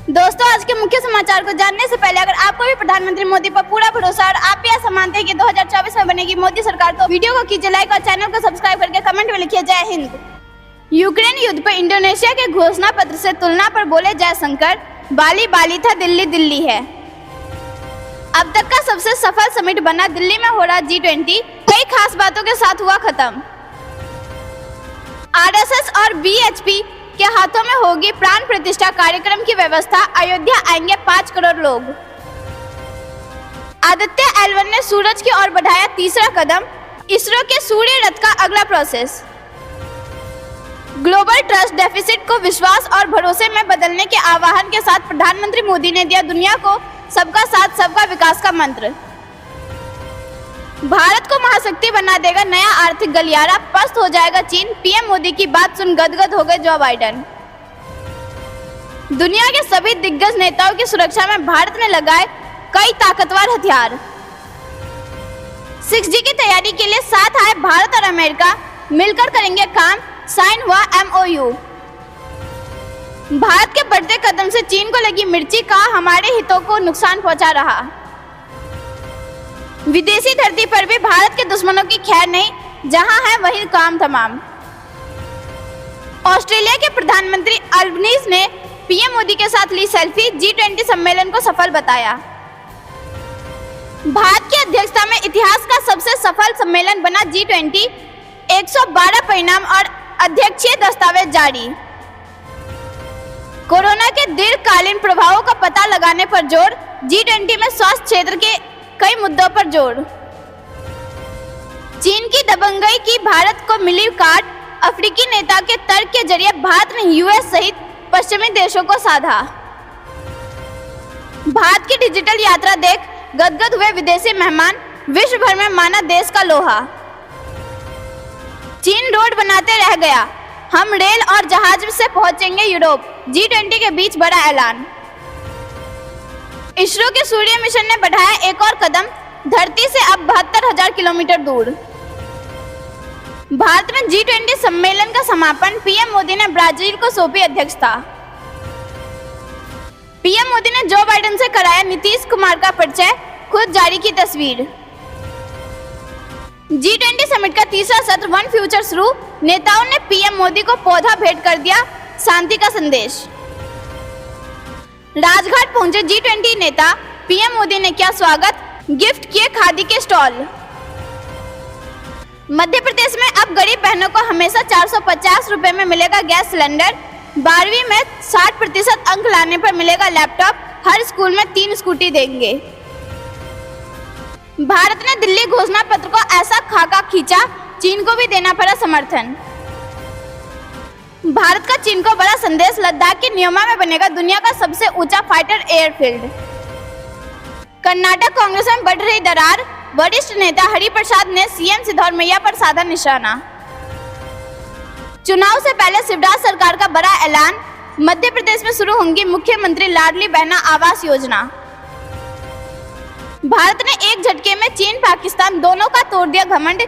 दोस्तों, आज के मुख्य समाचार को जानने से पहले अगर आपको भी प्रधानमंत्री मोदी पर पूरा भरोसा और आप भी ऐसा मानते हैं कि 2024 में बनेगी मोदी सरकार, तो वीडियो को कीजिए लाइक और चैनल को सब्सक्राइब करके कमेंट में लिखिए जय हिंद। यूक्रेन युद्ध पर इंडोनेशिया के घोषणा पत्र से तुलना पर बोले जयशंकर, बाली बाली था, दिल्ली दिल्ली है। अब तक का सबसे सफल समिट बना दिल्ली में हो रहा G20 कई खास बातों के साथ हुआ खत्म। RSS और BHP के हाथों में होगी प्राण प्रतिष्ठा कार्यक्रम की व्यवस्था, अयोध्या आएंगे 5 करोड़ लोग। आदित्य L1 ने सूरज की ओर बढ़ाया तीसरा कदम, इसरो के सूर्य रथ का अगला प्रोसेस। ग्लोबल ट्रस्ट डेफिसिट को विश्वास और भरोसे में बदलने के आह्वान के साथ प्रधानमंत्री मोदी ने दिया दुनिया को सबका साथ सबका विकास का मंत्र। भारत को महाशक्ति बना देगा नया आर्थिक गलियारा, पस्त हो जाएगा चीन, पीएम मोदी की बात सुन गदगद हो गए जो बाइडेन। दुनिया के सभी दिग्गज नेताओं की सुरक्षा में भारत ने लगाए कई ताकतवर हथियार। 6G की तैयारी के लिए साथ आए भारत और अमेरिका, मिलकर करेंगे काम, साइन हुआ MOU। भारत के बढ़ते कदम से चीन को लगी मिर्ची का हमारे हितों को नुकसान पहुंचा रहा। विदेशी धरती पर भी भारत के दुश्मनों की खैर नहीं, जहां है वही काम तमाम। ऑस्ट्रेलिया के प्रधानमंत्री अल्बनीज ने पीएम मोदी के साथ ली सेल्फी, G20 सम्मेलन को सफल बताया। भारत की अध्यक्षता में इतिहास का सबसे सफल सम्मेलन बना G20, 112 परिणाम और अध्यक्षीय दस्तावेज जारी। कोरोना के दीर्घकालीन प्रभावों का पता लगाने पर जोर, G20 में स्वास्थ्य क्षेत्र के कई मुद्दों पर जोर। चीन की दबंगई की भारत को मिली काट, अफ्रीकी नेता के तर्क के जरिए भारत ने यूएस सहित पश्चिमी देशों को साधा। भारत की डिजिटल यात्रा देख गदगद हुए विदेशी मेहमान, विश्व भर में माना देश का लोहा। चीन रोड बनाते रह गया, हम रेल और जहाज से पहुंचेंगे यूरोप, G20 के बीच बड़ा ऐलान। इसरो के सूर्य मिशन ने बढ़ाया एक और कदम, धरती से अब 72,000 किलोमीटर दूर। भारत में G20 सम्मेलन का समापन, पीएम मोदी ने ब्राजील को सौंपी अध्यक्षता। पीएम मोदी ने जो बाइडेन से कराया नीतीश कुमार का परिचय, खुद जारी की तस्वीर। G20 समिट का तीसरा सत्र वन फ्यूचर शुरू, नेताओं ने पीएम मोदी को पौधा भेंट कर दिया, शांति का संदेश। राजघाट पहुंचे G20 नेता, पीएम मोदी ने किया स्वागत, गिफ्ट किए खादी के स्टॉल। मध्य प्रदेश में अब गरीब बहनों को हमेशा 450 रुपए में मिलेगा गैस सिलेंडर, 12वीं में 60% अंक लाने पर मिलेगा लैपटॉप, हर स्कूल में 3 स्कूटी देंगे। भारत ने दिल्ली घोषणा पत्र को ऐसा खाका खींचा, चीन को भी देना पड़ा समर्थन। भारत का चीन को बड़ा संदेश, लद्दाख के नियोमा में बनेगा दुनिया का सबसे ऊंचा फाइटर एयरफील्ड। कर्नाटक कांग्रेस में बढ़ रही दरार, वरिष्ठ नेता हरिप्रसाद ने सीएम सिद्धरमैया पर साधा निशाना। चुनाव से पहले शिवराज सरकार का बड़ा ऐलान, मध्य प्रदेश में शुरू होंगी मुख्यमंत्री लाडली बहना आवास योजना। भारत ने एक झटके में चीन पाकिस्तान दोनों का तोड़ दिया घमंड,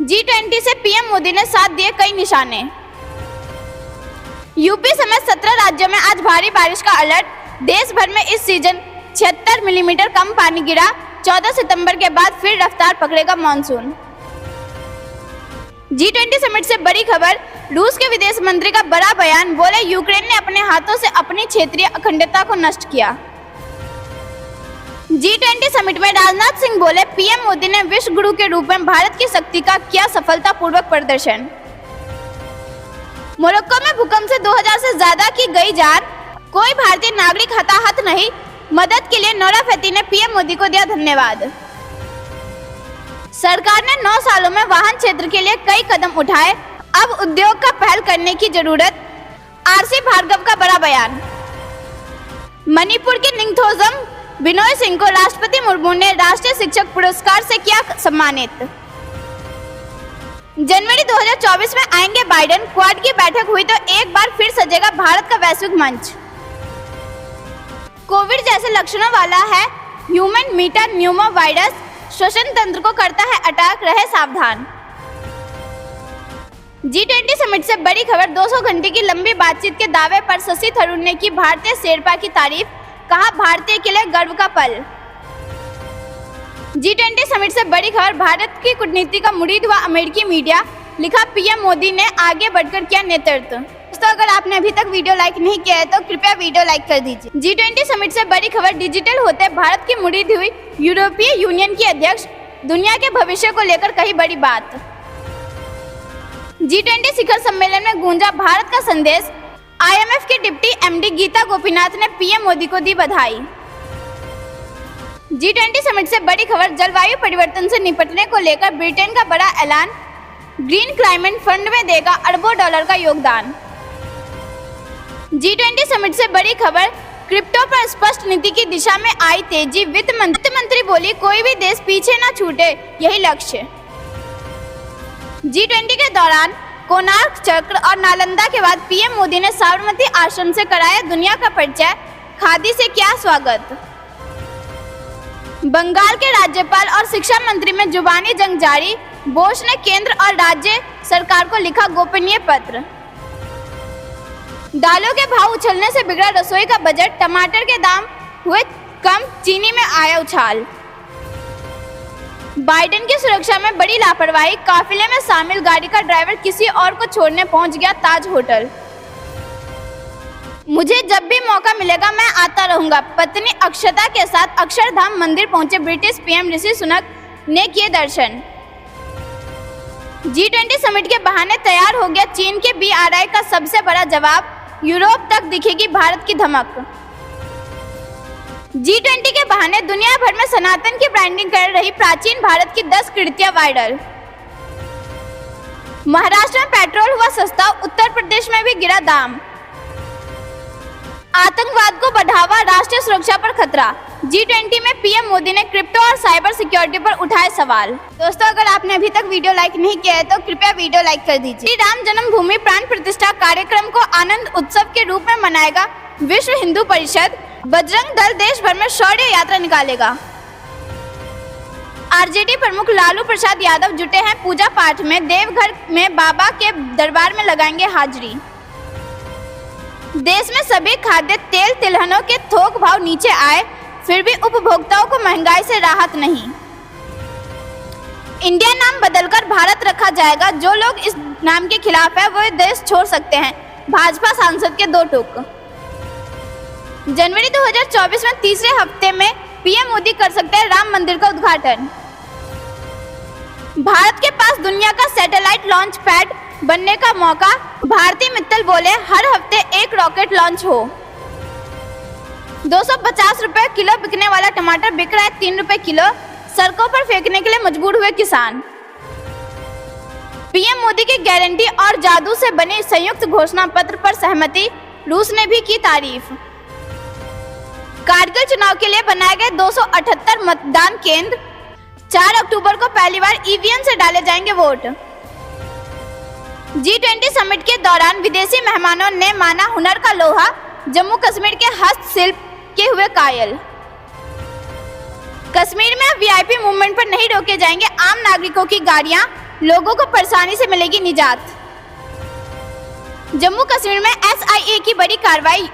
G20 से पीएम मोदी ने साथ दिए कई निशाने। यूपी समेत 17 राज्यों में आज भारी बारिश का अलर्ट, देश भर में इस सीजन 76 मिलीमीटर कम पानी गिरा, 14 सितंबर के बाद फिर रफ्तार पकड़ेगा मॉनसून। G20 समिट से बड़ी खबर, रूस के विदेश मंत्री का बड़ा बयान, बोले यूक्रेन ने अपने हाथों से अपनी क्षेत्रीय अखंडता को नष्ट किया। G20 समिट में राजनाथ सिंह बोले, पीएम मोदी ने विश्व गुरु के रूप में भारत की शक्ति का किया सफलतापूर्वक प्रदर्शन। मोरक्को में भूकंप से 2000 से ज्यादा की गई जान, कोई भारतीय नागरिक हताहत नहीं, मदद के लिए नोरा फतेही ने पीएम मोदी को दिया धन्यवाद। सरकार ने 9 सालों में वाहन क्षेत्र के लिए कई कदम उठाए, अब उद्योग का पहल करने की जरूरत, RC भार्गव का बड़ा बयान। मणिपुर के निंगथौजम बिनोय सिंह को राष्ट्रपति मुर्मू ने राष्ट्रीय शिक्षक पुरस्कार से किया सम्मानित। जनवरी 2024 में आएंगे बाइडेन, क्वाड की बैठक हुई तो एक बार फिर सजेगा भारत का वैश्विक मंच। कोविड जैसे लक्षणों वाला है ह्यूमन मीटा न्यूमो वायरस, श्वसन तंत्र को करता है अटैक, रहे सावधान। G20 समिट से बड़ी खबर। 200 घंटे की लंबी बातचीत के दावे पर शशि थरूर ने की भारतीय शेरपा की तारीफ, कहा भारतीय के लिए गर्व का पल। G20 समिट से बड़ी खबर। भारत की कूटनीति का मुरीद हुआ अमेरिकी मीडिया, लिखा पीएम मोदी ने आगे बढ़कर किया नेतृत्व। दोस्तों, अगर आपने अभी तक वीडियो लाइक नहीं किया है तो कृपया वीडियो लाइक कर दीजिए। G20 समिट से बड़ी खबर। डिजिटल होते भारत की मुरीद हुई यूरोपीय यूनियन की अध्यक्ष, दुनिया के भविष्य को लेकर कही बड़ी बात। G20 शिखर सम्मेलन में गूंजा भारत का संदेश। IMF की डिप्टी MD गीता गोपीनाथ ने पीएम मोदी को दी बधाई। G20 समिट से बड़ी खबर। जलवायु परिवर्तन से निपटने को लेकर ब्रिटेन का बड़ा ऐलान, ग्रीन क्लाइमेट फंड में देगा अरबों डॉलर का योगदान। G20 समिट से बड़ी खबर। क्रिप्टो पर स्पष्ट नीति की दिशा में आई तेजी, वित्त मंत्री बोली कोई भी देश पीछे न छूटे, यही लक्ष्य। G20 के दौरान कोणार्क चक्र और नालंदा के बाद पीएम मोदी ने साबरमती आश्रम से कराया दुनिया का परिचय, खादी से किया स्वागत। बंगाल के राज्यपाल और शिक्षा मंत्री में जुबानी जंग जारी, बोस ने केंद्र और राज्य सरकार को लिखा गोपनीय पत्र। दालों के भाव उछलने से बिगड़ा रसोई का बजट, टमाटर के दाम हुए कम, चीनी में आया उछाल। बाइडेन की सुरक्षा में बड़ी लापरवाही, काफिले में शामिल गाड़ी का ड्राइवर किसी और को छोड़ने पहुंच गया ताज होटल। मुझे जब भी मौका मिलेगा मैं आता रहूंगा, पत्नी अक्षता के साथ अक्षरधाम मंदिर पहुंचे ब्रिटिश पीएम ऋषि सुनक ने किए दर्शन। G20 समिट के बहाने तैयार हो गया चीन के BRI का सबसे बड़ा जवाब, यूरोप तक दिखेगी भारत की धमक। G20 के बहाने दुनिया भर में सनातन की ब्रांडिंग कर रही प्राचीन भारत की 10 कृतियां वायरल। महाराष्ट्र में पेट्रोल हुआ सस्ता, उत्तर प्रदेश में भी गिरा दाम। आतंकवाद को बढ़ावा, राष्ट्रीय सुरक्षा पर खतरा। G20 में पीएम मोदी ने क्रिप्टो और साइबर सिक्योरिटी पर उठाए सवाल। दोस्तों, अगर आपने अभी तक वीडियो लाइक नहीं किया है तो कृपया वीडियो लाइक कर दीजिए। श्री राम जन्मभूमि प्राण प्रतिष्ठा कार्यक्रम को आनंद उत्सव के रूप में मनाएगा विश्व हिंदू परिषद। बजरंग दल देश भर में शौर्य यात्रा निकालेगा। आरजेडी प्रमुख लालू प्रसाद यादव जुटे हैं पूजा पाठ में, देवघर में बाबा के दरबार में लगाएंगे हाजिरी। देश में सभी खाद्य तेल तिलहनों के थोक भाव नीचे आए, फिर भी उपभोक्ताओं को महंगाई से राहत नहीं। इंडिया नाम बदलकर भारत रखा जाएगा, जो लोग इस नाम के खिलाफ है वो देश छोड़ सकते हैं, भाजपा सांसद के 2 टूक। जनवरी 2024 में तीसरे हफ्ते में पीएम मोदी कर सकते हैं राम मंदिर का उद्घाटन। भारत के पास दुनिया का सैटेलाइट लॉन्च पैड बनने का मौका, भारती मित्तल बोले हर हफ्ते एक रॉकेट लॉन्च हो। 250 रुपए किलो बिकने वाला टमाटर बिक रहा है 3 रुपए किलो, सड़कों पर फेंकने के लिए मजबूर हुए किसान। पीएम मोदी की गारंटी और जादू से बने संयुक्त घोषणा पत्र पर सहमति, रूस ने भी की तारीफ। कारगिल चुनाव के लिए बनाए गए 278 मतदान केंद्र, 4 अक्टूबर को पहली बार ईवीएम से डाले जाएंगे वोट। G20 समिट के दौरान विदेशी मेहमानों ने माना हुनर का लोहा, जम्मू कश्मीर के हस्तशिल्प के हुए कायल। कश्मीर में अब वीआईपी मूवमेंट पर नहीं रोके जाएंगे आम नागरिकों की गाड़ियां, लोगों को परेशानी से मिलेगी निजात। जम्मू कश्मीर में SIA की बड़ी कार्रवाई,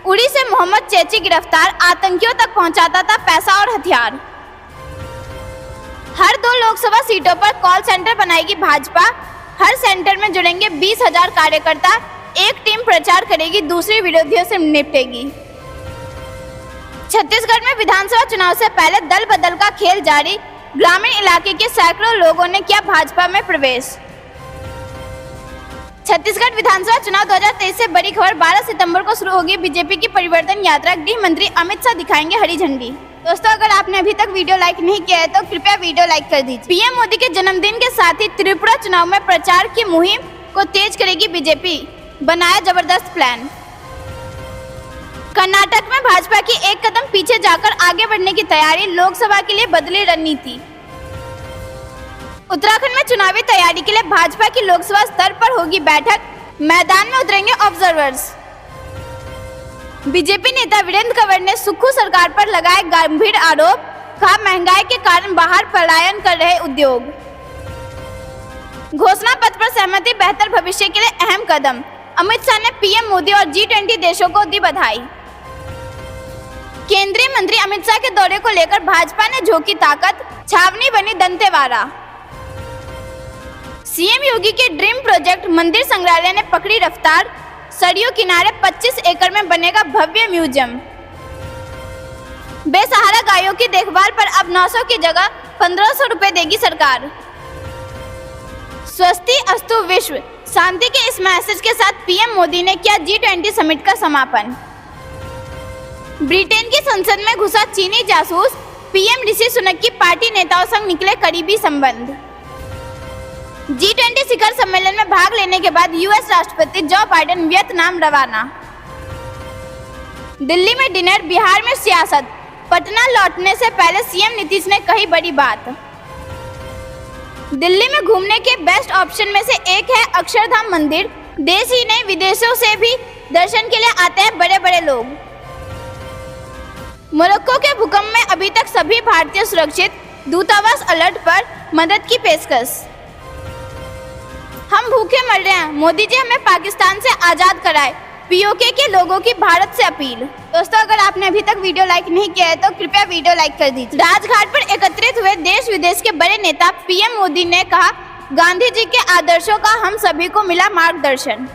उड़ी से मोहम्मद चेची गिरफ्तार, आतंकियों तक पहुंचाता था पैसा और हथियार। हर 2 लोकसभा सीटों पर कॉल सेंटर बनाएगी भाजपा, हर सेंटर में जुड़ेंगे 20,000 कार्यकर्ता, एक टीम प्रचार करेगी, दूसरी विरोधियों से निपटेगी। छत्तीसगढ़ में विधानसभा चुनाव से पहले दल बदल का खेल जारी, ग्रामीण इलाके के सैकड़ों लोगों ने किया भाजपा में प्रवेश। छत्तीसगढ़ विधानसभा चुनाव 2023 से बड़ी खबर। 12 सितंबर को शुरू होगी बीजेपी की परिवर्तन यात्रा, गृह मंत्री अमित शाह दिखाएंगे हरी झंडी। दोस्तों, अगर आपने अभी तक वीडियो लाइक नहीं किया है तो कृपया वीडियो लाइक कर दीजिए। पीएम मोदी के जन्मदिन के साथ ही त्रिपुरा चुनाव में प्रचार की मुहिम को तेज करेगी बीजेपी, बनाया जबरदस्त प्लान। कर्नाटक में भाजपा की एक कदम पीछे जाकर आगे बढ़ने की तैयारी, लोकसभा के लिए बदली रणनीति। उत्तराखंड में चुनावी तैयारी के लिए भाजपा की लोकसभा स्तर पर होगी बैठक, मैदान में उतरेंगे ऑब्जर्वर्स। बीजेपी नेता वीरेंद्र कंवर ने सुक्खू सरकार पर लगाए गंभीर आरोप, कहा महंगाई के कारण बाहर पलायन कर रहे उद्योग। घोषणा पत्र पर सहमति बेहतर भविष्य के लिए अहम कदम। अमित शाह ने पीएम मोदी और G20 देशों को दी बधाई। केंद्रीय मंत्री अमित शाह के दौरे को लेकर भाजपा ने झोंकी ताकत, छावनी बनी दंतेवाड़ा। सीएम योगी के ड्रीम प्रोजेक्ट मंदिर संग्रहालय ने पकड़ी रफ्तार, सरयू किनारे 25 एकड़ में बनेगा भव्य म्यूजियम। बेसहारा गायों की देखभाल पर अब 900 की जगह 1500 रुपए देगी सरकार। स्वस्ति अस्तु विश्व शांति के इस मैसेज के साथ पीएम मोदी ने किया G20 समिट का समापन। ब्रिटेन की संसद में घुसा चीनी जासूस, पीएम ऋषि सुनक की पार्टी नेताओं संग निकले करीबी संबंध। G20 शिखर सम्मेलन में भाग लेने के बाद यूएस राष्ट्रपति जो बाइडेन वियतनाम रवाना। दिल्ली में डिनर, बिहार में सियासत, पटना लौटने से पहले सीएम नीतीश ने कही बड़ी बात। दिल्ली में घूमने के बेस्ट ऑप्शन में से एक है अक्षरधाम मंदिर। देश ही नहीं विदेशों से भी दर्शन के लिए आते हैं बड़े बड़े लोग। मोरक्को के भूकंप में अभी तक सभी भारतीय सुरक्षित, दूतावास अलर्ट पर मदद की पेशकश। हम भूखे मर रहे हैं, मोदी जी हमें पाकिस्तान से आजाद कराए, पीओके के लोगों की भारत से अपील। दोस्तों, अगर आपने अभी तक वीडियो लाइक नहीं किया है तो कृपया वीडियो लाइक कर दीजिए। राजघाट पर एकत्रित हुए देश विदेश के बड़े नेता, पीएम मोदी ने कहा गांधी जी के आदर्शों का हम सभी को मिला मार्गदर्शन।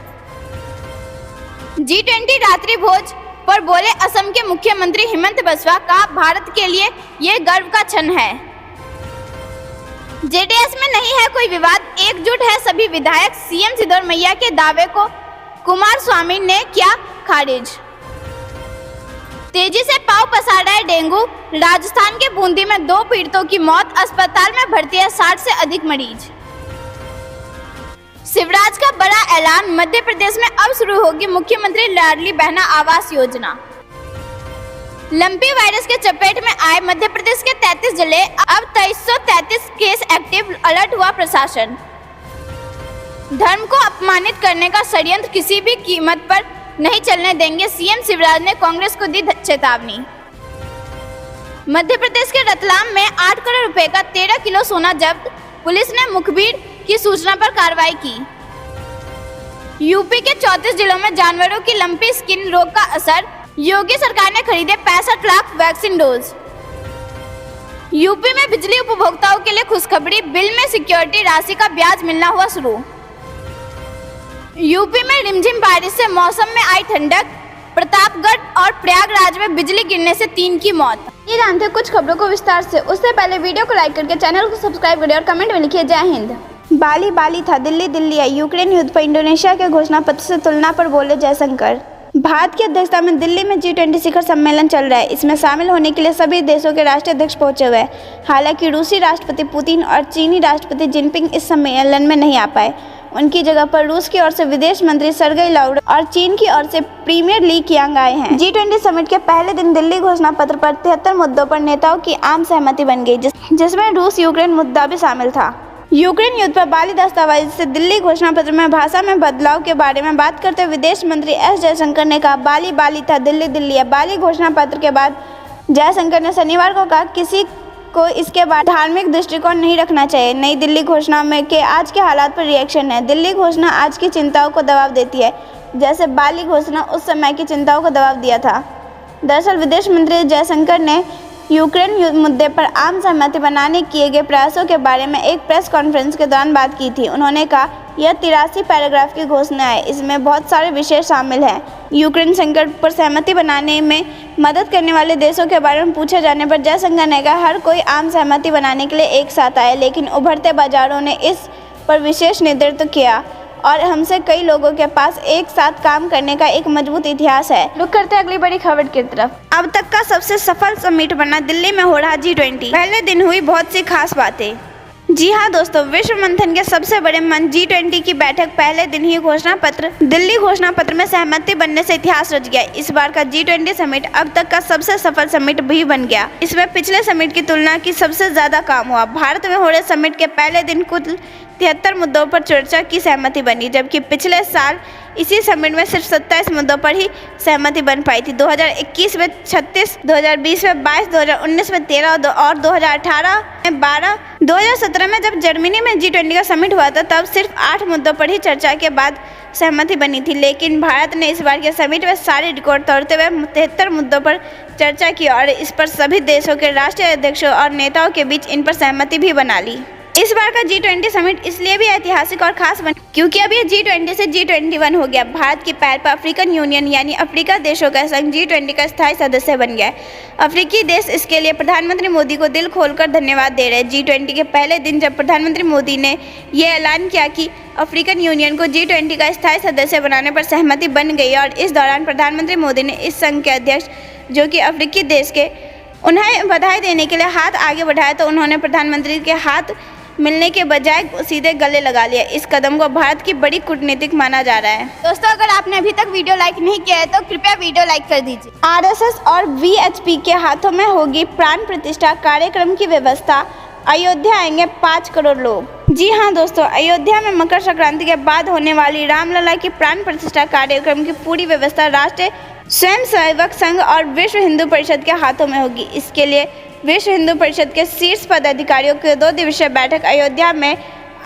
G20 रात्रि भोज पर बोले असम के मुख्यमंत्री हिमंत बिस्वा, कहा भारत के लिए ये गर्व का क्षण है। जेडीएस में नहीं है कोई विवाद, एकजुट है सभी विधायक। सीएम सिद्धरमैया के दावे को कुमार स्वामी ने किया खारिज। तेजी से पांव पसार रहा है डेंगू, राजस्थान के बूंदी में 2 पीड़ितों की मौत, अस्पताल में भर्ती है 60 से अधिक मरीज। शिवराज का बड़ा ऐलान, मध्य प्रदेश में अब शुरू होगी मुख्यमंत्री लाडली बहना आवास योजना। लंपी वायरस के चपेट में आए मध्य प्रदेश के 33 जिले, अब 2333 केस एक्टिव, अलर्ट हुआ प्रशासन। धर्म को अपमानित करने का षड्यंत्र किसी भी कीमत पर नहीं चलने देंगे, सीएम शिवराज ने कांग्रेस को दी चेतावनी। मध्य प्रदेश के रतलाम में 8 करोड़ रुपए का 13 किलो सोना जब्त, पुलिस ने मुखबिर की सूचना पर कार्रवाई की। यूपी के 34 जिलों में जानवरों की लंपी स्किन रोग का असर, योगी सरकार ने खरीदे 65 लाख वैक्सीन डोज। यूपी में बिजली उपभोक्ताओं के लिए खुशखबरी, बिल में सिक्योरिटी राशि का ब्याज मिलना हुआ शुरू। यूपी में रिमझिम बारिश से मौसम में आई ठंडक, प्रतापगढ़ और प्रयागराज में बिजली गिरने से 3 की मौत। ये जानते कुछ खबरों को विस्तार से, उससे पहले वीडियो को लाइक करके चैनल को सब्सक्राइब करें और कमेंट में लिखिए जय हिंद। बाली बाली था, दिल्ली दिल्ली है, यूक्रेन युद्ध पर इंडोनेशिया के घोषणा पत्र से तुलना पर बोले जयशंकर। भारत की अध्यक्षता में दिल्ली में G20 शिखर सम्मेलन चल रहा है। इसमें शामिल होने के लिए सभी देशों के राष्ट्रीय अध्यक्ष पहुंचे हुए हैं। हालांकि रूसी राष्ट्रपति पुतिन और चीनी राष्ट्रपति जिनपिंग इस सम्मेलन में नहीं आ पाए। उनकी जगह पर रूस की ओर से विदेश मंत्री सर्गेई लावरोव और चीन की ओर से प्रीमियर ली कियांग आए हैं। G20 समिट के पहले दिन दिल्ली घोषणा पत्र पर 73 मुद्दों पर नेताओं की आम सहमति बन गई, जिसमें रूस यूक्रेन मुद्दा भी शामिल था। यूक्रेन युद्ध पर बाली दस्तावेज से दिल्ली घोषणा पत्र में भाषा में बदलाव के बारे में बात करते हुए विदेश मंत्री एस जयशंकर ने कहा बाली बाली था, दिल्ली दिल्ली है। बाली घोषणा पत्र के बाद जयशंकर ने शनिवार को कहा किसी को इसके बाद धार्मिक दृष्टिकोण नहीं रखना चाहिए। नई दिल्ली घोषणा में के आज के हालात पर रिएक्शन है। दिल्ली घोषणा आज की चिंताओं को दबाव देती है, जैसे बाली घोषणा उस समय की चिंताओं को दबाव दिया था। दरअसल विदेश मंत्री जयशंकर ने यूक्रेन मुद्दे पर आम सहमति बनाने किए गए प्रयासों के बारे में एक प्रेस कॉन्फ्रेंस के दौरान बात की थी। उन्होंने कहा यह 83 पैराग्राफ की घोषणा है, इसमें बहुत सारे विषय शामिल हैं। यूक्रेन संकट पर सहमति बनाने में मदद करने वाले देशों के बारे में पूछे जाने पर जयशंकर ने कहा हर कोई आम सहमति बनाने के लिए एक साथ आए, लेकिन उभरते बाजारों ने इस पर विशेष नेतृत्व किया और हमसे कई लोगों के पास एक साथ काम करने का एक मजबूत इतिहास है। रुक करते अगली बड़ी खबर की तरफ। अब तक का सबसे सफल समिट बना दिल्ली में हो रहा G20। पहले दिन हुई बहुत सी खास बातें। जी हाँ दोस्तों, विश्व मंथन के सबसे बड़े मंच G20 की बैठक पहले दिन ही घोषणा पत्र दिल्ली घोषणा पत्र में सहमति बनने से इतिहास रच गया। इस बार का G20 समिट अब तक का सबसे सफल समिट भी बन गया। इसमें पिछले समिट की तुलना की सबसे ज्यादा काम हुआ। भारत में हो रहे समिट के पहले दिन कुल 73 मुद्दों पर चर्चा की सहमति बनी, जबकि पिछले साल इसी समिट में सिर्फ 27 मुद्दों पर ही सहमति बन पाई थी। 2021 में 36, 2020 में 22, 2019 में 13 और 2018 में 12। 2017 में जब जर्मनी में G20 का समिट हुआ था तब सिर्फ 8 मुद्दों पर ही चर्चा के बाद सहमति बनी थी, लेकिन भारत ने इस बार के समिट में सारे रिकॉर्ड तोड़ते हुए 73 मुद्दों पर चर्चा की और इस पर सभी देशों के राष्ट्रीय अध्यक्षों और नेताओं के बीच इन पर सहमति भी बना ली। इस बार का G20 समिट इसलिए भी ऐतिहासिक और खास बना क्योंकि अब ये G20 से G21 हो गया। भारत की पैर पर अफ्रीकन यूनियन यानी अफ्रीका देशों का संघ G20 का स्थायी सदस्य बन गया है। अफ्रीकी देश इसके लिए प्रधानमंत्री मोदी को दिल खोलकर धन्यवाद दे रहे हैं। G20 के पहले दिन जब प्रधानमंत्री मोदी ने ये ऐलान किया कि अफ्रीकन यूनियन को G20 का स्थायी सदस्य बनाने पर सहमति बन गई और इस दौरान प्रधानमंत्री मोदी ने इस संघ के अध्यक्ष जो कि अफ्रीकी देश के उन्हें बधाई देने के लिए हाथ आगे बढ़ाया तो उन्होंने प्रधानमंत्री के हाथ मिलने के बजाय सीधे गले लगा लिया। इस कदम को भारत की बड़ी कूटनीतिक माना जा रहा है। दोस्तों, अगर आपने अभी तक वीडियो लाइक नहीं किया है तो कृपया वीडियो लाइक कर दीजिए। RSS और VHP के हाथों में होगी प्राण प्रतिष्ठा कार्यक्रम की व्यवस्था। अयोध्या आएंगे 5 करोड़ लोग। जी हाँ दोस्तों, अयोध्या में मकर संक्रांति के बाद होने वाली रामलला की प्राण प्रतिष्ठा कार्यक्रम की पूरी व्यवस्था राष्ट्रीय स्वयंसेवक संघ और विश्व हिंदू परिषद के हाथों में होगी। इसके लिए विश्व हिंदू परिषद के शीर्ष पदाधिकारियों की 2 दिवसीय बैठक अयोध्या में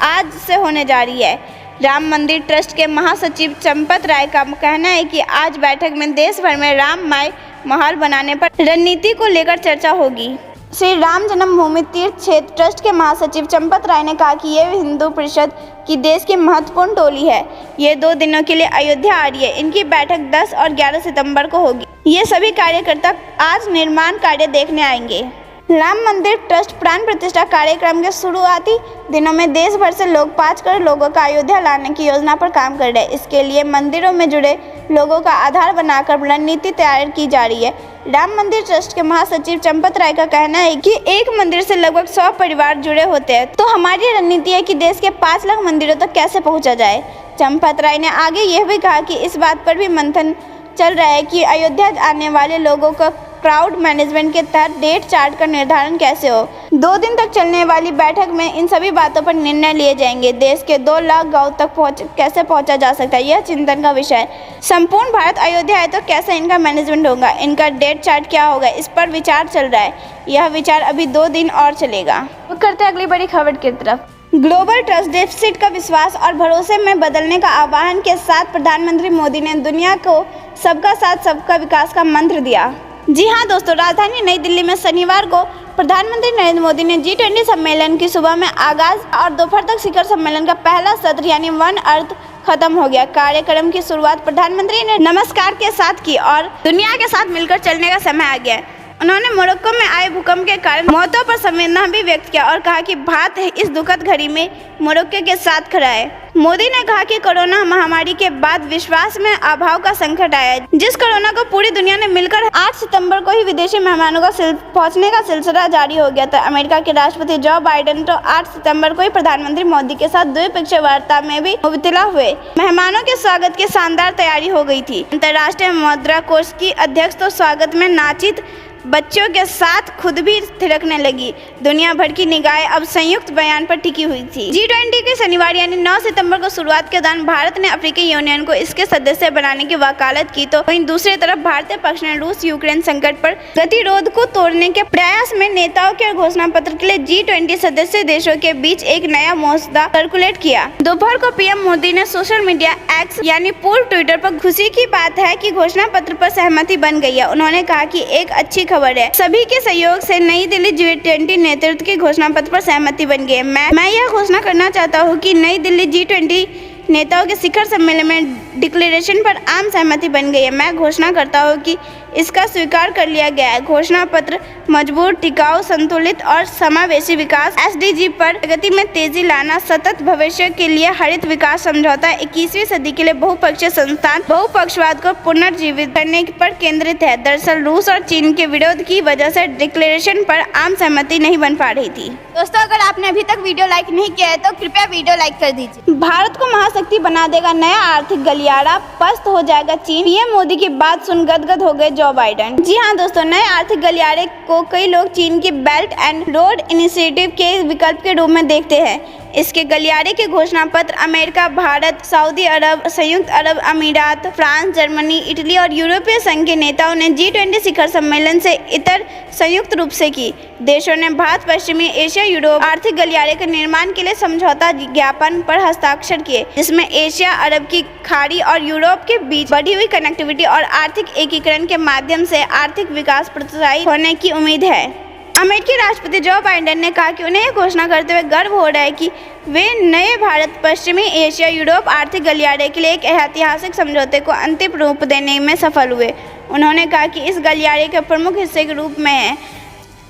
आज से होने जा रही है। राम मंदिर ट्रस्ट के महासचिव चंपत राय का कहना है कि आज बैठक में देश भर में राममय माहौल बनाने पर रणनीति को लेकर चर्चा होगी। श्री राम जन्मभूमि तीर्थ क्षेत्र ट्रस्ट के महासचिव चंपत राय ने कहा कि यह हिंदू परिषद की देश की महत्वपूर्ण टोली है। ये 2 दिनों के लिए अयोध्या आ रही है। इनकी बैठक 10 और 11 सितंबर को होगी। ये सभी कार्यकर्ता आज निर्माण कार्य देखने आएंगे। राम मंदिर ट्रस्ट प्राण प्रतिष्ठा कार्यक्रम के शुरुआती दिनों में देश भर से लोग 5 करोड़ लोगों का अयोध्या लाने की योजना पर काम कर रहे हैं। इसके लिए मंदिरों में जुड़े लोगों का आधार बनाकर रणनीति तैयार की जा रही है। राम मंदिर ट्रस्ट के महासचिव चंपत राय का कहना है कि एक मंदिर से लगभग 100 परिवार जुड़े होते हैं, तो हमारी रणनीति है कि देश के 5 लाख मंदिरों तक कैसे पहुंचा जाए। चंपत राय ने आगे यह भी कहा कि इस बात पर भी मंथन चल रहा है कि अयोध्या आने वाले लोगों का क्राउड मैनेजमेंट के तहत डेट चार्ट का निर्धारण कैसे हो। 2 दिन तक चलने वाली बैठक में इन सभी बातों पर निर्णय लिए जाएंगे। देश के 2 लाख गांव तक कैसे पहुंचा जा सकता है, यह चिंतन का विषय है। संपूर्ण भारत अयोध्या है तो कैसे इनका मैनेजमेंट होगा, इनका डेट चार्ट क्या होगा, इस पर विचार चल रहा है। यह विचार अभी 2 दिन और चलेगा। तो करते हैं अगली बड़ी खबर की तरफ। ग्लोबल ट्रस्ट डेफिसिट का विश्वास और भरोसे में बदलने का आह्वान के साथ प्रधानमंत्री मोदी ने दुनिया को सबका साथ सबका विकास का मंत्र दिया। जी हाँ दोस्तों, राजधानी नई दिल्ली में शनिवार को प्रधानमंत्री नरेंद्र मोदी ने G20 सम्मेलन की सुबह में आगाज और दोपहर तक शिखर सम्मेलन का पहला सत्र यानी वन अर्थ खत्म हो गया। कार्यक्रम की शुरुआत प्रधानमंत्री ने नमस्कार के साथ की और दुनिया के साथ मिलकर चलने का समय आ गया। उन्होंने मोरक्को में आए भूकंप के कारण मौतों पर संवेदना भी व्यक्त किया और कहा कि भारत इस दुखद घड़ी में मोरक्को के साथ खड़ा है। मोदी ने कहा कि कोरोना महामारी के बाद विश्वास में अभाव का संकट आया, जिस कोरोना को पूरी दुनिया ने मिलकर 8 सितंबर को ही विदेशी मेहमानों का पहुंचने का सिलसिला जारी हो गया था। अमेरिका के राष्ट्रपति जो बाइडेन तो 8 सितंबर को ही प्रधानमंत्री मोदी के साथ द्विपक्षीय वार्ता में भी मुबतला हुए। मेहमानों के स्वागत की शानदार तैयारी हो गई थी। अंतर्राष्ट्रीय मुद्रा कोष की अध्यक्ष तो स्वागत में नाचित बच्चों के साथ खुद भी थिरकने लगी। दुनिया भर की निगाहें अब संयुक्त बयान पर टिकी हुई थी। G20 के शनिवार यानी 9 सितंबर को शुरुआत के दौरान भारत ने अफ्रीकी यूनियन को इसके सदस्य बनाने की वकालत की, तो वहीं दूसरी तरफ भारतीय पक्ष ने रूस यूक्रेन संकट पर गतिरोध को तोड़ने के प्रयास में नेताओं के घोषणा पत्र के लिए G20 सदस्य देशों के बीच एक नया मसौदा सर्कुलेट किया। दोपहर को पीएम मोदी ने सोशल मीडिया एक्स यानी पूर्व ट्विटर पर खुशी की बात है कि घोषणा पत्र पर सहमति बन गई है। उन्होंने कहा कि एक अच्छी खबर है, सभी के सहयोग से नई दिल्ली G20 नेतृत्व के घोषणा पत्र पर सहमति बन गई है। मैं यह घोषणा करना चाहता हूँ कि नई दिल्ली G20 नेताओं के शिखर सम्मेलन में डिक्लेरेशन पर आम सहमति बन गई है। मैं घोषणा करता हूँ कि इसका स्वीकार कर लिया गया है। घोषणा पत्र मजबूत, टिकाऊ, संतुलित और समावेशी विकास SDG पर प्रगति में तेजी लाना, सतत भविष्य के लिए हरित विकास समझौता, 21वीं सदी के लिए बहुपक्षीय संस्थान, बहुपक्षवाद को पुनर्जीवित करने पर केंद्रित है। दरअसल रूस और चीन के विरोध की वजह से डिक्लेरेशन पर आम सहमति नहीं बन पा रही थी। दोस्तों, अगर आपने अभी तक वीडियो लाइक नहीं किया है तो कृपया वीडियो लाइक कर दीजिए। भारत को महाशक्ति बना देगा नया आर्थिक गलियारा। गलियारा, पस्त हो जाएगा चीन। पीएम मोदी की बात सुन गदगद हो गए जो बाइडेन। जी हाँ दोस्तों, नए आर्थिक गलियारे को कई लोग चीन की बेल्ट एंड रोड इनिशिएटिव के विकल्प के रूप में देखते हैं। इसके गलियारे के घोषणा पत्र अमेरिका, भारत, सऊदी अरब, संयुक्त अरब अमीरात, फ्रांस, जर्मनी, इटली और यूरोपीय संघ के नेताओं ने G20 शिखर सम्मेलन से इतर संयुक्त रूप से की। देशों ने भारत, पश्चिमी एशिया, यूरोप आर्थिक गलियारे के निर्माण के लिए समझौता ज्ञापन पर हस्ताक्षर किए, जिसमें एशिया, अरब की खाड़ी और यूरोप के बीच बढ़ी हुई कनेक्टिविटी और आर्थिक एकीकरण के माध्यम से आर्थिक विकास प्रोत्साहित होने की उम्मीद है। अमेरिकी राष्ट्रपति जो बाइडेन ने कहा कि उन्हें यह घोषणा करते हुए गर्व हो रहा है कि वे नए भारत, पश्चिमी एशिया, यूरोप आर्थिक गलियारे के लिए एक ऐतिहासिक समझौते को अंतिम रूप देने में सफल हुए। उन्होंने कहा कि इस गलियारे के प्रमुख हिस्से के रूप में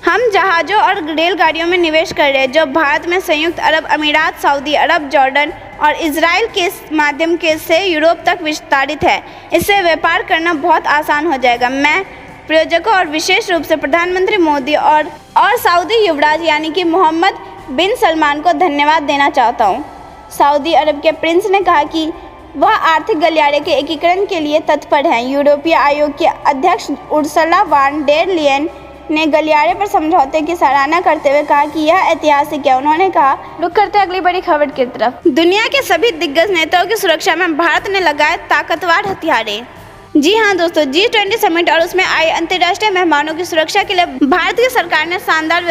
हम जहाज़ों और रेलगाड़ियों में निवेश कर रहे हैं, जो भारत में संयुक्त अरब अमीरात, सऊदी अरब, जॉर्डन और इजराइल के माध्यम से यूरोप तक विस्तारित है। इससे व्यापार करना बहुत आसान हो जाएगा। मैं प्रायोजकों और विशेष रूप से प्रधानमंत्री मोदी और सऊदी युवराज यानी कि मोहम्मद बिन सलमान को धन्यवाद देना चाहता हूं। सऊदी अरब के प्रिंस ने कहा कि वह आर्थिक गलियारे के एकीकरण के लिए तत्पर हैं। यूरोपीय आयोग की अध्यक्ष उर्सुला वॉन डेर लेयन ने गलियारे पर समझौते की सराहना करते हुए कहा कि यह ऐतिहासिक है। उन्होंने कहा, रुक करते हैं अगली बड़ी खबर की तरफ। दुनिया के सभी दिग्गज नेताओं की सुरक्षा में भारत ने लगाए ताकतवर हथियारे। जी हाँ दोस्तों, G20 समिट और उसमें आए अंतर्राष्ट्रीय मेहमानों की सुरक्षा के लिए भारत की सरकार ने शानदार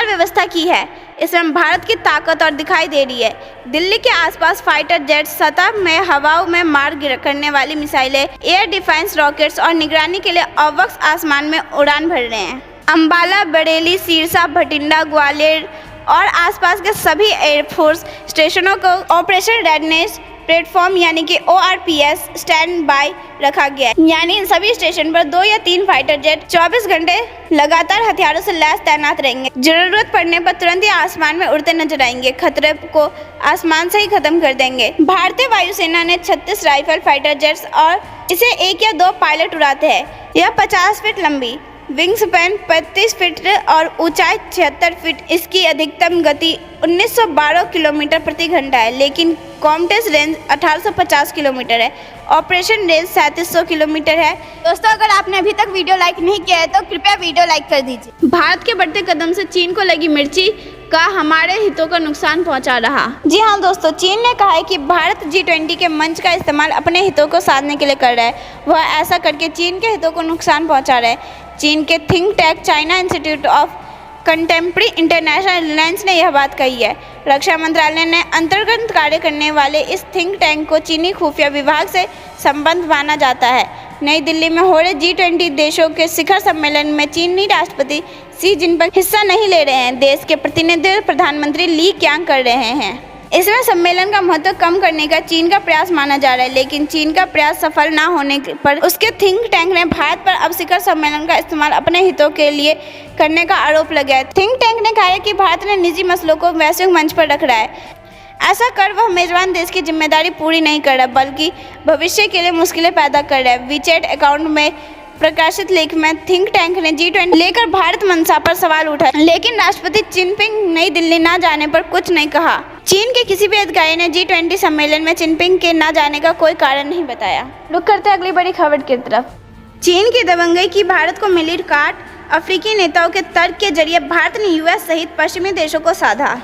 व्यवस्था की है। इसमें भारत की ताकत और दिखाई दे रही है। दिल्ली के आसपास फाइटर जेट, सतह में हवाओं में मार करने वाली मिसाइलें, एयर डिफेंस रॉकेट्स और निगरानी के लिए अवक्ष आसमान में उड़ान भर रहे हैं। अंबाला, बरेली, सिरसा, भटिंडा, ग्वालियर और आसपास के सभी एयरफोर्स स्टेशनों को ऑपरेशन रेडनेस प्लेटफॉर्म यानी कि ORPS स्टैंड बाय रखा गया है। यानी इन सभी स्टेशन पर 2 या 3 फाइटर जेट 24 घंटे लगातार हथियारों से लैस तैनात रहेंगे। जरूरत पड़ने पर तुरंत ही आसमान में उड़ते नजर आएंगे, खतरे को आसमान से ही खत्म कर देंगे। भारतीय वायुसेना ने 36 राइफल फाइटर जेट्स और इसे 1 या 2 पायलट उड़ाते हैं। यह 50 फीट लंबी, विंग स्पैन 35 फीट और ऊंचाई 76 फीट। इसकी अधिकतम गति 1912 किलोमीटर प्रति घंटा है, लेकिन कॉम्टेस रेंज 1850 किलोमीटर है। ऑपरेशन रेंज 3700 किलोमीटर है। दोस्तों, अगर आपने अभी तक वीडियो लाइक नहीं किया है तो कृपया वीडियो लाइक कर दीजिए। भारत के बढ़ते कदम से चीन को लगी मिर्ची का हमारे हितों को नुकसान पहुंचा रहा। जी हाँ दोस्तों, चीन ने कहा है कि भारत G20 के मंच का इस्तेमाल अपने हितों को साधने के लिए कर रहा है। वह ऐसा करके चीन के हितों को नुकसान पहुंचा रहा है। चीन के think tank China institute of contemporary international Reliance ने यह बात कही है। रक्षा मंत्रालय ने अंतर्गत कार्य करने वाले इस थिंक टैंक को चीनी खुफिया विभाग से संबंध माना जाता है। नई दिल्ली में हो रहे G20 देशों के शिखर सम्मेलन में चीनी राष्ट्रपति शी जिनपिंग हिस्सा नहीं ले रहे हैं। देश के प्रतिनिधित्व प्रधानमंत्री ली क्यांग कर रहे हैं। इसमें सम्मेलन का महत्व कम करने का चीन का प्रयास माना जा रहा है, लेकिन चीन का प्रयास सफल न होने पर उसके थिंक टैंक ने भारत पर अब शिखर सम्मेलन का इस्तेमाल अपने हितों के लिए करने का आरोप लगाया। थिंक टैंक ने कहा है कि भारत ने निजी मसलों को वैश्विक मंच पर रख रहा है। ऐसा कर वह मेजबान देश की जिम्मेदारी पूरी नहीं कर रहा, बल्कि भविष्य के लिए मुश्किलें पैदा कर रहा है। WeChat अकाउंट में प्रकाशित लेख में थिंक टैंक ने G20 लेकर भारत मंशा पर सवाल उठाया, लेकिन राष्ट्रपति जिनपिंग नई दिल्ली न जाने पर कुछ नहीं कहा। चीन के किसी भी अधिकारी ने G20 सम्मेलन में जिनपिंग के न जाने का कोई कारण नहीं बताया। रुक करते अगली बड़ी खबर की तरफ। चीन की दबंगई की भारत को मिली काट, अफ्रीकी नेताओं के तर्क के जरिए भारत ने US सहित पश्चिमी देशों को साधा।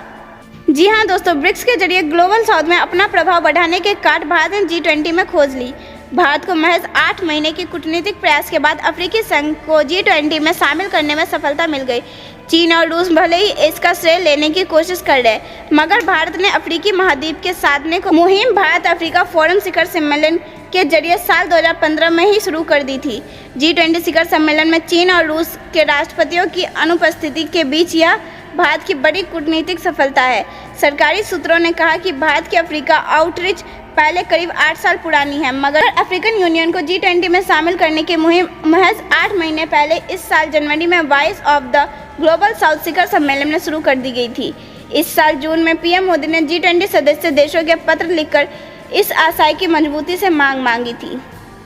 जी हाँ दोस्तों, ब्रिक्स के जरिए ग्लोबल साउथ में अपना प्रभाव बढ़ाने के काट भारत ने G20 में खोज ली। भारत को महज 8 महीने के कूटनीतिक प्रयास के बाद अफ्रीकी संघ को G20 में शामिल करने में सफलता मिल गई। चीन और रूस भले ही इसका श्रेय लेने की कोशिश कर रहे हैं, मगर भारत ने अफ्रीकी महाद्वीप के साधने को मुहिम भारत अफ्रीका फोरम शिखर सम्मेलन के जरिए साल 2015 में ही शुरू कर दी थी। G20 शिखर सम्मेलन में चीन और रूस के राष्ट्रपतियों की अनुपस्थिति के बीच यह भारत की बड़ी कूटनीतिक सफलता है। सरकारी सूत्रों ने कहा कि भारत की अफ्रीका आउटरीच पहले करीब 8 साल पुरानी है, मगर अफ्रीकन यूनियन को G20 में शामिल करने की मुहिम महज 8 महीने पहले इस साल जनवरी में Voice of the Global South शिखर सम्मेलन में शुरू कर दी गई थी। इस साल जून में पीएम मोदी ने G20 सदस्य देशों के पत्र लिखकर इस आशय की मजबूती से मांगी थी।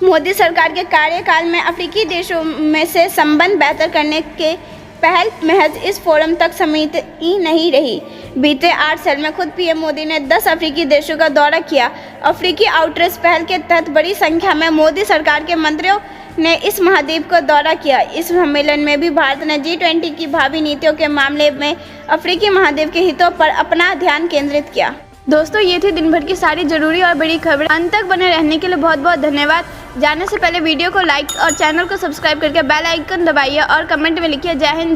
मोदी सरकार के कार्यकाल में अफ्रीकी देशों में से संबंध बेहतर करने के पहल महज इस फोरम तक सीमित ही नहीं रही। बीते 8 साल में खुद पीएम मोदी ने 10 अफ्रीकी देशों का दौरा किया। अफ्रीकी आउटरीच पहल के तहत बड़ी संख्या में मोदी सरकार के मंत्रियों ने इस महाद्वीप का दौरा किया। इस सम्मेलन में भी भारत ने G20 की भावी नीतियों के मामले में अफ्रीकी महाद्वीप के हितों पर अपना ध्यान केंद्रित किया। दोस्तों, ये थी दिन भर की सारी जरूरी और बड़ी खबरें। अंत तक बने रहने के लिए बहुत बहुत धन्यवाद। जाने से पहले वीडियो को लाइक और चैनल को सब्सक्राइब करके बेल आइकन दबाइए और कमेंट में लिखिए जय हिंद।